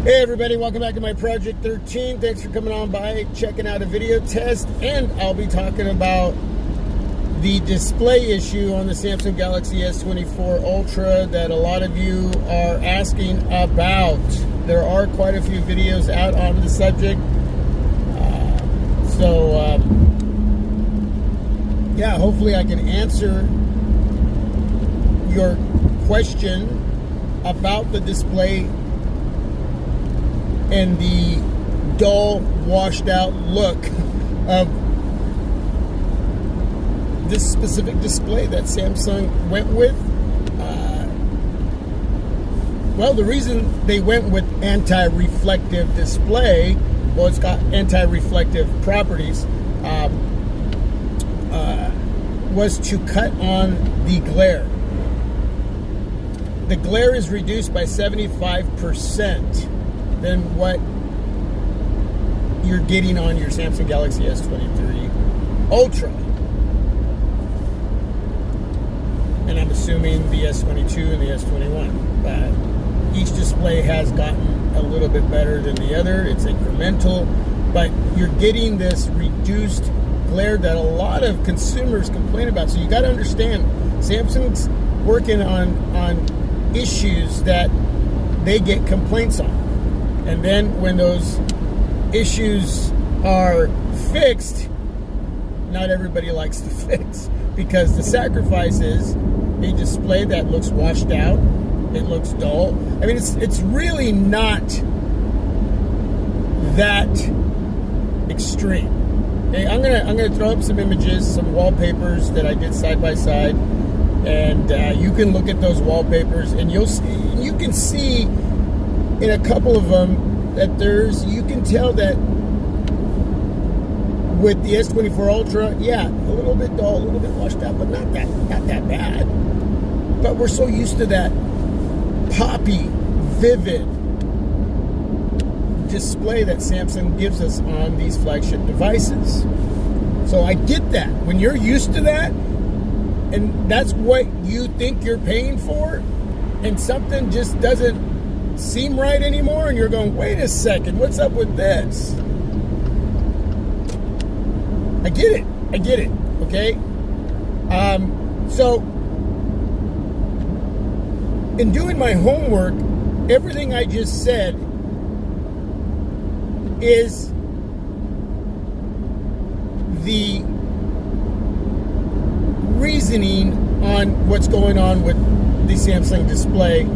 Hey everybody, welcome back to my Project 13. Thanks for coming on by, checking out a video test, and I'll be talking about the display issue on the Samsung Galaxy S24 Ultra that a lot of you are asking about. There are quite a few videos out on the subject. Yeah, hopefully I can answer your question about the display and the dull, washed out look of this specific display that Samsung went with. Well, the reason they went with anti-reflective display, well, it's got anti-reflective properties, was to cut on the glare. The glare is reduced by 75% than what you're getting on your Samsung Galaxy S23 Ultra. And I'm assuming the S22 and the S21. Each display has gotten a little bit better than the other. It's incremental, but you're getting this reduced glare that a lot of consumers complain about. So you got to understand, Samsung's working on issues that they get complaints on. And then when those issues are fixed, not everybody likes the fix, because the sacrifice is a display that looks washed out, it looks dull. I mean, it's really not that extreme. Okay, I'm gonna throw up some images, some wallpapers that I did side by side, and you can look at those wallpapers, and you can see in a couple of them that you can tell that with the S24 Ultra, yeah, a little bit dull, a little bit washed out, but not that bad. But we're so used to that poppy, vivid display that Samsung gives us on these flagship devices. So I get that. When you're used to that, and that's what you think you're paying for, and something just doesn't seem right anymore, and you're going, wait a second, what's up with this? I get it, okay? So, in doing my homework, everything I just said is the reasoning on what's going on with the Samsung display.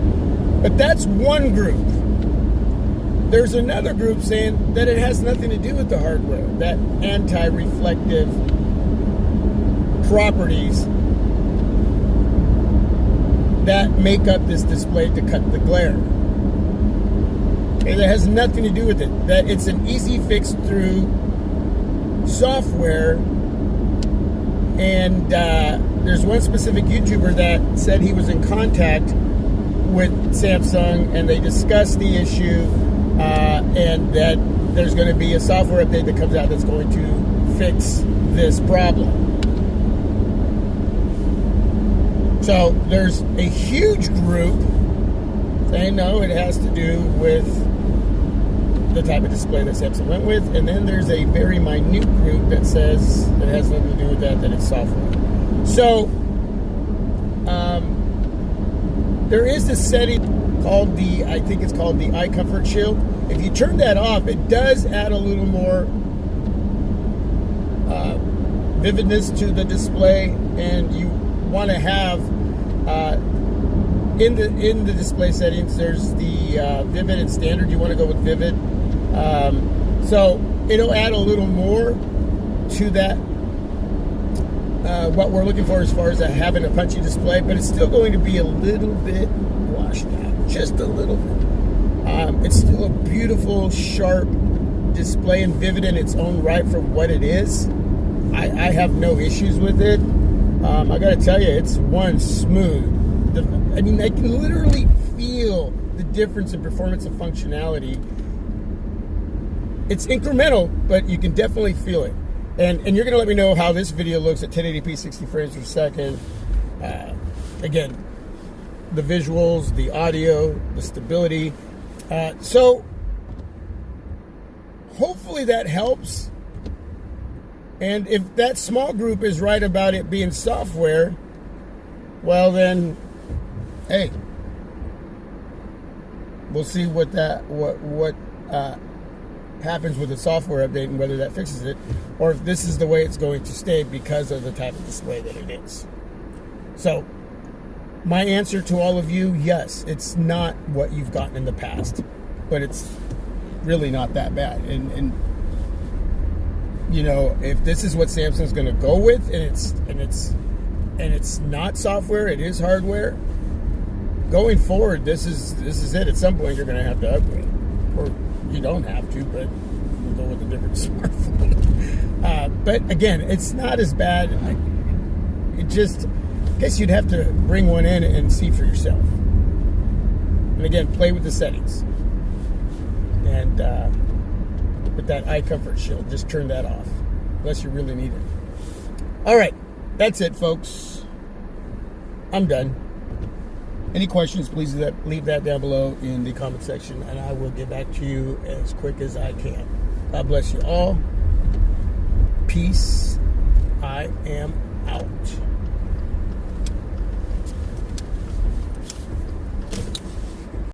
But that's one group. There's another group saying that it has nothing to do with the hardware, that anti-reflective properties that make up this display to cut the glare. It has nothing to do with it. That it's an easy fix through software. And there's one specific YouTuber that said he was in contact with Samsung and they discussed the issue, and that there's going to be a software update that comes out that's going to fix this problem. So there's a huge group saying no, it has to do with the type of display that Samsung went with, and then there's a very minute group that says it has nothing to do with that it's software. So there is this setting called I think it's called the Eye Comfort Shield. If you turn that off, it does add a little more vividness to the display, and you want to have in the display settings, there's the vivid and standard. You want to go with vivid. So it'll add a little more to that, what we're looking for as far as having a punchy display, but it's still going to be a little bit washed out, just a little bit. It's still a beautiful, sharp display and vivid in its own right for what it is. I have no issues with it. I gotta tell you, it's smooth. I mean, I can literally feel the difference in performance and functionality. It's incremental, but you can definitely feel it. And you're going to let me know how this video looks at 1080p 60 frames per second. Again, the visuals, the audio, the stability. So hopefully that helps. And if that small group is right about it being software, well then, hey, we'll see what happens with the software update and whether that fixes it, or if this is the way it's going to stay because of the type of display that it is. So, my answer to all of you, yes, it's not what you've gotten in the past, but it's really not that bad. And you know, if this is what Samsung's going to go with, and it's not software, it is hardware. Going forward, this is it. At some point, you're going to have to upgrade, or you don't have to, but we'll go with a different smartphone. But again, it's not as bad. I guess you'd have to bring one in and see for yourself. And again, play with the settings. And with that eye comfort shield, just turn that off, unless you really need it. All right, that's it, folks. I'm done. Any questions, please leave that down below in the comment section, and I will get back to you as quick as I can. God bless you all. Peace. I am out.